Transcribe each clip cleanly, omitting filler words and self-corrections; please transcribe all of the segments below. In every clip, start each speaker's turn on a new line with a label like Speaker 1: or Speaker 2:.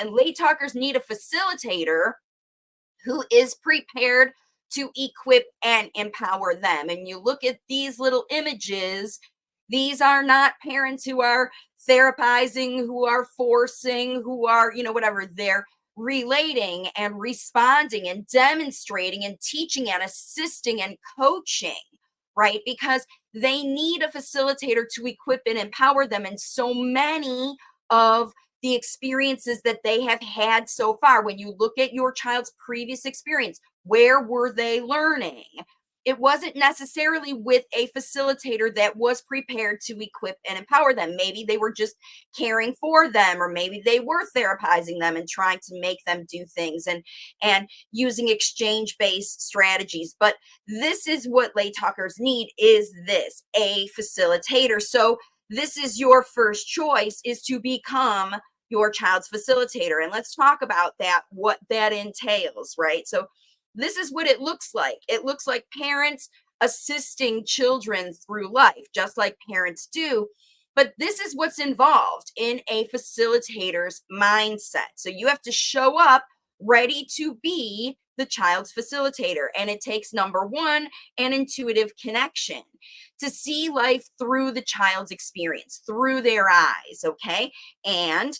Speaker 1: And late talkers need a facilitator who is prepared to equip and empower them. And you look at these little images, these are not parents who are therapizing, who are forcing, who are, whatever. They're relating and responding and demonstrating and teaching and assisting and coaching, right? Because they need a facilitator to equip and empower them. And so many of the experiences that they have had so far, when you look at your child's previous experience, where were they learning? It wasn't necessarily with a facilitator that was prepared to equip and empower them. Maybe they were just caring for them, or maybe they were therapizing them and trying to make them do things and using exchange-based strategies. But this is what late talkers need, is this, a facilitator. So this is your first choice, is to become your child's facilitator. And let's talk about that, what that entails, right? So this is what it looks like. It looks like parents assisting children through life, just like parents do. But this is what's involved in a facilitator's mindset. So you have to show up ready to be the child's facilitator. And it takes, number one, an intuitive connection to see life through the child's experience, through their eyes, okay? And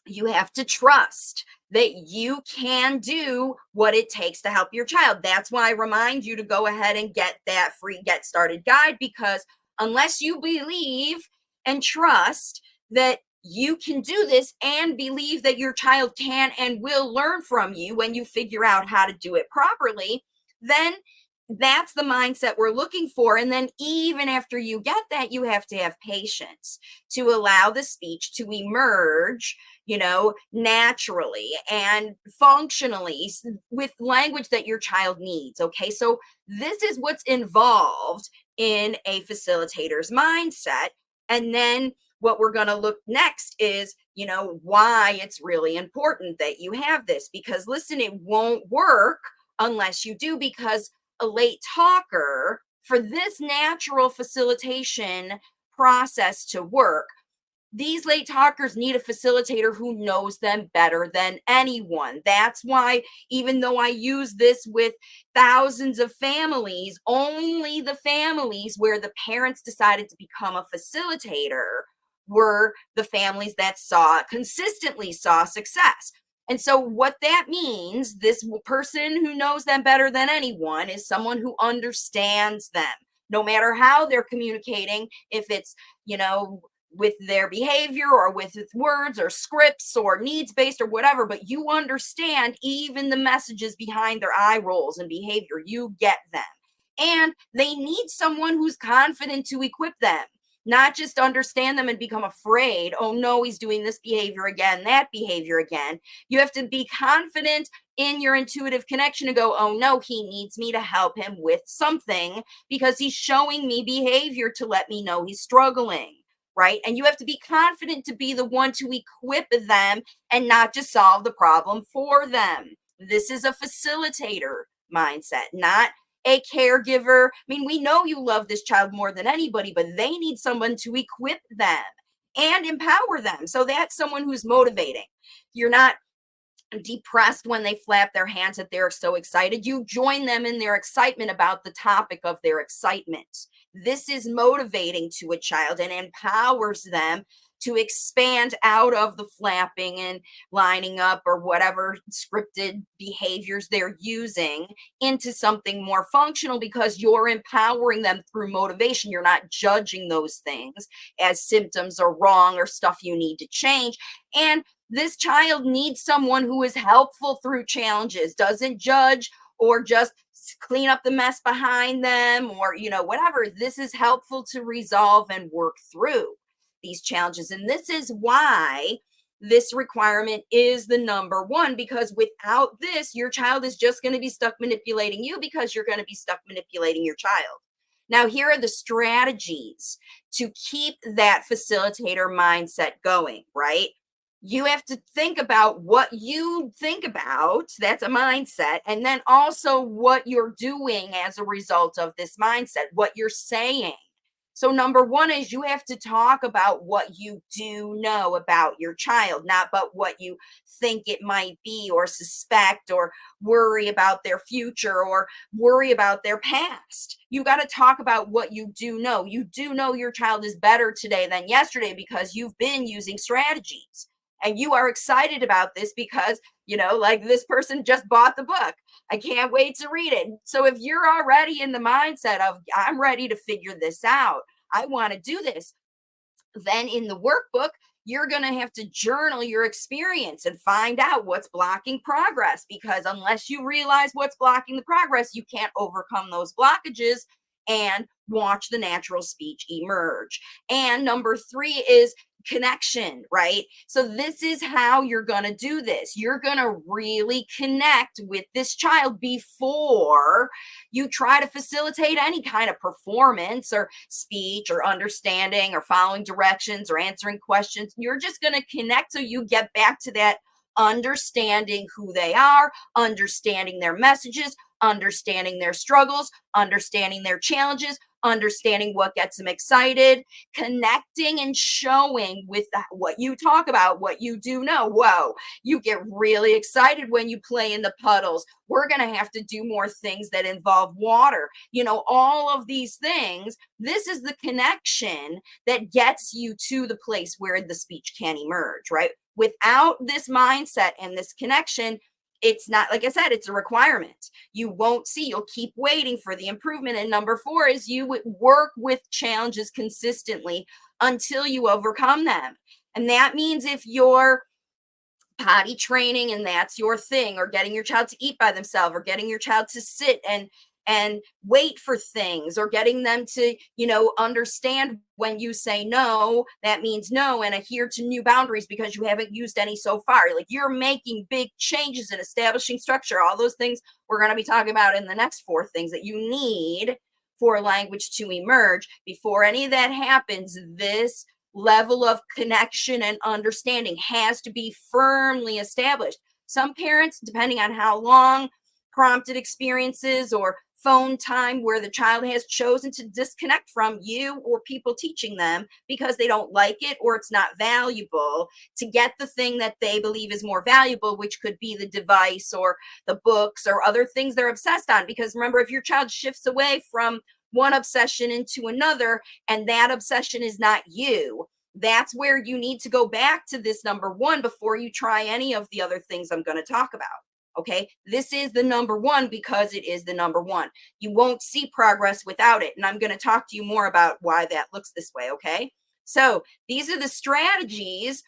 Speaker 1: you have to trust that you can do what it takes to help your child. That's why I remind you to go ahead and get that free Get Started guide, because unless you believe and trust that you can do this and believe that your child can and will learn from you when you figure out how to do it properly, then that's the mindset we're looking for. And then even after you get that, you have to have patience to allow the speech to emerge, naturally and functionally with language that your child needs. Okay. So this is what's involved in a facilitator's mindset. And then what we're going to look next is, why it's really important that you have this, because listen, it won't work unless you do, because a late talker, for this natural facilitation process to work, these late talkers need a facilitator who knows them better than anyone. That's why, even though I use this with thousands of families, only the families where the parents decided to become a facilitator were the families that consistently saw success. And so what that means, this person who knows them better than anyone is someone who understands them, no matter how they're communicating, if it's, with their behavior or with words or scripts or needs-based or whatever, but you understand even the messages behind their eye rolls and behavior. You get them. And they need someone who's confident to equip them, not just understand them and become afraid. Oh no, he's doing this behavior again, that behavior again. You have to be confident in your intuitive connection to go, oh no, he needs me to help him with something because he's showing me behavior to let me know he's struggling, right? And you have to be confident to be the one to equip them and not just solve the problem for them. This is a facilitator mindset, not a caregiver. I mean, we know you love this child more than anybody, but they need someone to equip them and empower them. So that's someone who's motivating. You're not depressed when they flap their hands that they're so excited. You join them in their excitement about the topic of their excitement. This is motivating to a child and empowers them to expand out of the flapping and lining up or whatever scripted behaviors they're using into something more functional, because you're empowering them through motivation. You're not judging those things as symptoms or wrong or stuff you need to change. And this child needs someone who is helpful through challenges, doesn't judge or just clean up the mess behind them or, whatever. This is helpful to resolve and work through these challenges. And this is why this requirement is the number one, because without this, your child is just going to be stuck manipulating you because you're going to be stuck manipulating your child. Now, here are the strategies to keep that facilitator mindset going, right? You have to think about what you think about. That's a mindset. And then also what you're doing as a result of this mindset, what you're saying. So, number one is you have to talk about what you do know about your child, not about what you think it might be, or suspect, or worry about their future, or worry about their past. You got to talk about what you do know. You do know your child is better today than yesterday because you've been using strategies. And you are excited about this because, like this person just bought the book. I can't wait to read it. So if you're already in the mindset of, I'm ready to figure this out, I want to do this, then in the workbook, you're going to have to journal your experience and find out what's blocking progress. Because unless you realize what's blocking the progress, you can't overcome those blockages and watch the natural speech emerge. And number three is connection, right? So this is how you're going to do this. You're going to really connect with this child before you try to facilitate any kind of performance or speech or understanding or following directions or answering questions. You're just going to connect so you get back to that understanding who they are, understanding their messages, understanding their struggles, understanding their challenges, understanding what gets them excited, connecting and showing with what you talk about, what you do know. Whoa, you get really excited when you play in the puddles. We're going to have to do more things that involve water. All of these things. This is the connection that gets you to the place where the speech can emerge, right? Without this mindset and this connection, it's not, like I said, it's a requirement. You won't see, you'll keep waiting for the improvement. And number four is you would work with challenges consistently until you overcome them. And that means if you're potty training and that's your thing, or getting your child to eat by themselves, or getting your child to sit and wait for things, or getting them to understand when you say no, that means no, and adhere to new boundaries because you haven't used any so far. Like, you're making big changes in establishing structure. All those things we're going to be talking about in the next four things that you need for language to emerge. Before any of that happens, this level of connection and understanding has to be firmly established. Some parents, depending on how long prompted experiences or phone time where the child has chosen to disconnect from you or people teaching them because they don't like it or it's not valuable, to get the thing that they believe is more valuable, which could be the device or the books or other things they're obsessed on. Because remember, if your child shifts away from one obsession into another and that obsession is not you, that's where you need to go back to this number one before you try any of the other things I'm going to talk about. Okay, this is the number one because it is the number one. You won't see progress without it. And I'm going to talk to you more about why that looks this way. Okay, so these are the strategies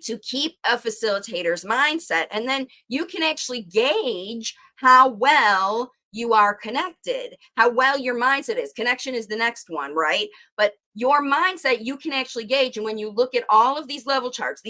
Speaker 1: to keep a facilitator's mindset. And then you can actually gauge how well you are connected, how well your mindset is. Connection is the next one, right? But your mindset, you can actually gauge. And when you look at all of these level charts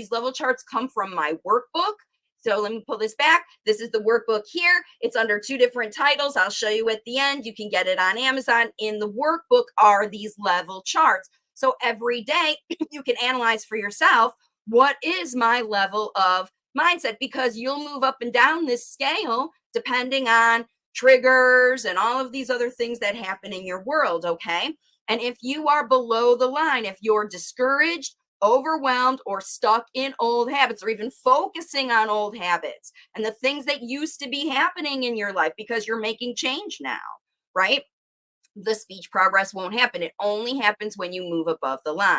Speaker 1: come from my workbook. So let me pull this back. This is the workbook here. It's under two different titles. I'll show you at the end. You can get it on Amazon. In the workbook are these level charts. So every day you can analyze for yourself, what is my level of mindset? Because you'll move up and down this scale depending on triggers and all of these other things that happen in your world. Okay. And if you are below the line, if you're discouraged, overwhelmed, or stuck in old habits, or even focusing on old habits and the things that used to be happening in your life because you're making change now, right? The speech progress won't happen. It only happens when you move above the line.